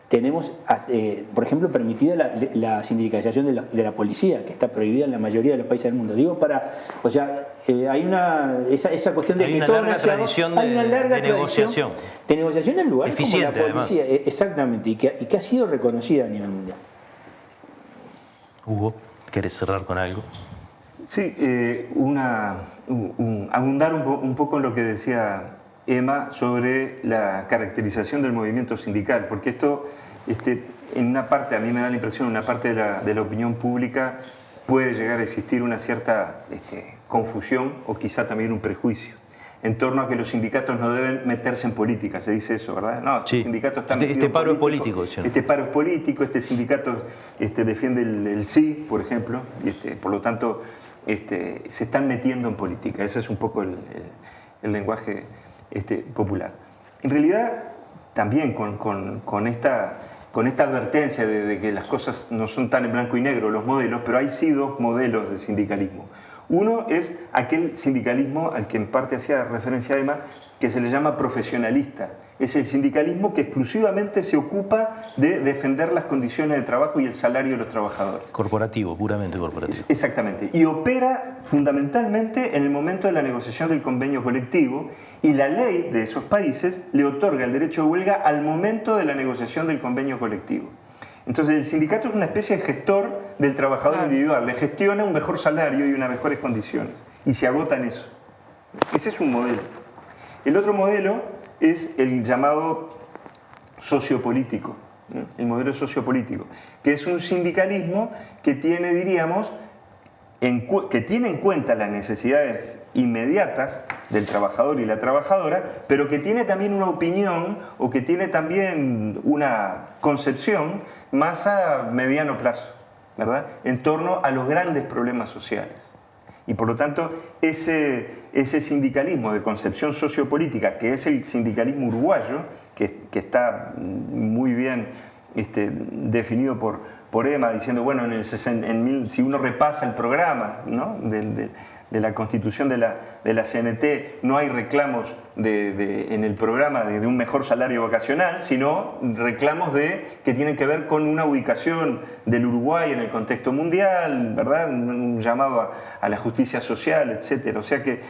tenemos, por ejemplo, permitida la sindicalización de la policía, que está prohibida en la mayoría de los países del mundo. Digo, hay esa cuestión de que todo hay una larga tradición de negociación en lugares como la policía, exactamente, y que ha sido reconocida a nivel mundial. Hugo, ¿querés cerrar con algo? Sí, abundar un poco en lo que decía Emma sobre la caracterización del movimiento sindical, porque esto en una parte, a mí me da la impresión, en una parte de la opinión pública puede llegar a existir una cierta confusión o quizá también un prejuicio en torno a que los sindicatos no deben meterse en política, se dice eso, ¿verdad? No, sí. Los sindicatos están este paro es político. ¿Sí? Este paro es político, este sindicato defiende el sí, por ejemplo, y por lo tanto se están metiendo en política. Ese es un poco el lenguaje popular. En realidad, también con esta advertencia de que las cosas no son tan en blanco y negro, los modelos, pero hay sí dos modelos de sindicalismo. Uno es aquel sindicalismo al que en parte hacía referencia además, que se le llama profesionalista. Es el sindicalismo que exclusivamente se ocupa de defender las condiciones de trabajo y el salario de los trabajadores. Corporativo, puramente corporativo. Exactamente. Y opera fundamentalmente en el momento de la negociación del convenio colectivo, y la ley de esos países le otorga el derecho de huelga al momento de la negociación del convenio colectivo. Entonces el sindicato es una especie de gestor del trabajador individual, le gestiona un mejor salario y unas mejores condiciones, y se agota en eso. Ese es un modelo. El otro modelo es el llamado sociopolítico, ¿no? El modelo sociopolítico, que es un sindicalismo que tiene, diríamos, que tiene en cuenta las necesidades inmediatas del trabajador y la trabajadora, pero que tiene también una opinión o que tiene también una concepción más a mediano plazo, ¿verdad?, en torno a los grandes problemas sociales. Y por lo tanto, ese sindicalismo de concepción sociopolítica, que es el sindicalismo uruguayo, que está muy bien definido por EMA, diciendo, bueno, si uno repasa el programa, ¿no?, de la constitución de la CNT, no hay reclamos en el programa de un mejor salario vacacional, sino reclamos que tienen que ver con una ubicación del Uruguay en el contexto mundial, ¿verdad?, un llamado a la justicia social, etc. O sea que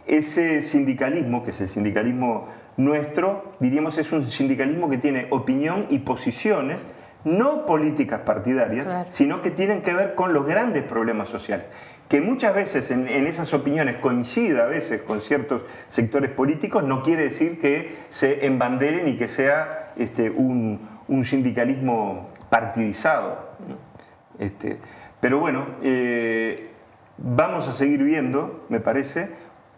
ese sindicalismo, que es el sindicalismo nuestro, diríamos, es un sindicalismo que tiene opinión y posiciones, no políticas partidarias, claro, sino que tienen que ver con los grandes problemas sociales. Que muchas veces en esas opiniones coincida a veces con ciertos sectores políticos, no quiere decir que se embanderen y que sea un sindicalismo partidizado. Pero bueno, vamos a seguir viendo, me parece,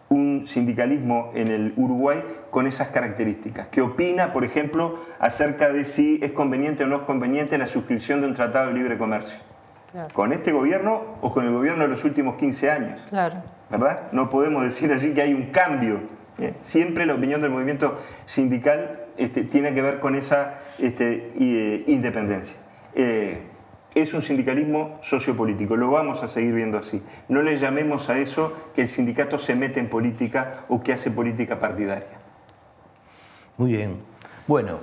un sindicalismo en el Uruguay con esas características, que opina, por ejemplo, acerca de si es conveniente o no es conveniente la suscripción de un tratado de libre comercio. Claro. ¿Con este gobierno o con el gobierno de los últimos 15 años? Claro. ¿Verdad? No podemos decir allí que hay un cambio. Siempre la opinión del movimiento sindical tiene que ver con esa independencia. Es un sindicalismo sociopolítico, lo vamos a seguir viendo así. No le llamemos a eso que el sindicato se mete en política o que hace política partidaria. Muy bien. Bueno,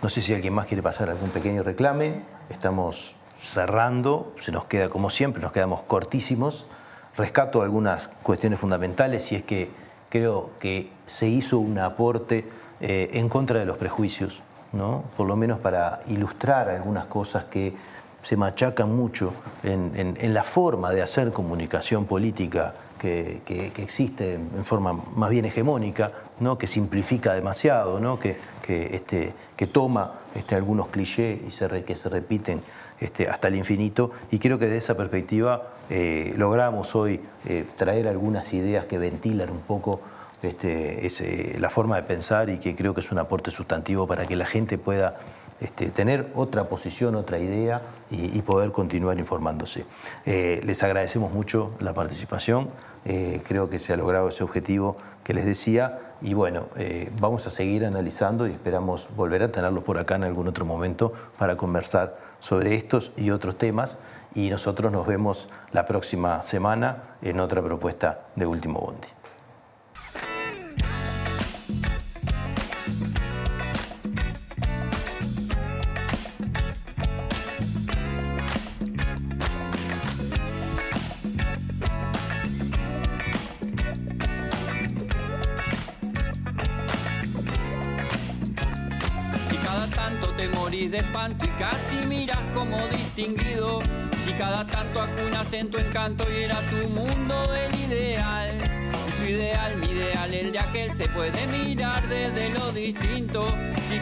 no sé si alguien más quiere pasar algún pequeño reclame. Estamos cerrando, se nos queda como siempre, nos quedamos cortísimos. Rescato algunas cuestiones fundamentales y es que creo que se hizo un aporte en contra de los prejuicios, ¿no?, por lo menos para ilustrar algunas cosas que se machacan mucho en la forma de hacer comunicación política que existe en forma más bien hegemónica, ¿no?, que simplifica demasiado, ¿no?, que toma algunos clichés y que se repiten hasta el infinito, y creo que de esa perspectiva logramos hoy traer algunas ideas que ventilan un poco la forma de pensar, y que creo que es un aporte sustantivo para que la gente pueda tener otra posición, otra idea y poder continuar informándose. Les agradecemos mucho la participación, creo que se ha logrado ese objetivo que les decía, y bueno, vamos a seguir analizando y esperamos volver a tenerlos por acá en algún otro momento para conversar sobre estos y otros temas, y nosotros nos vemos la próxima semana en otra propuesta de Último Bondi. De espanto y casi miras como distinguido, si cada tanto acunas en tu encanto y era tu mundo del ideal, y su ideal, mi ideal, el de aquel se puede mirar desde lo distinto, si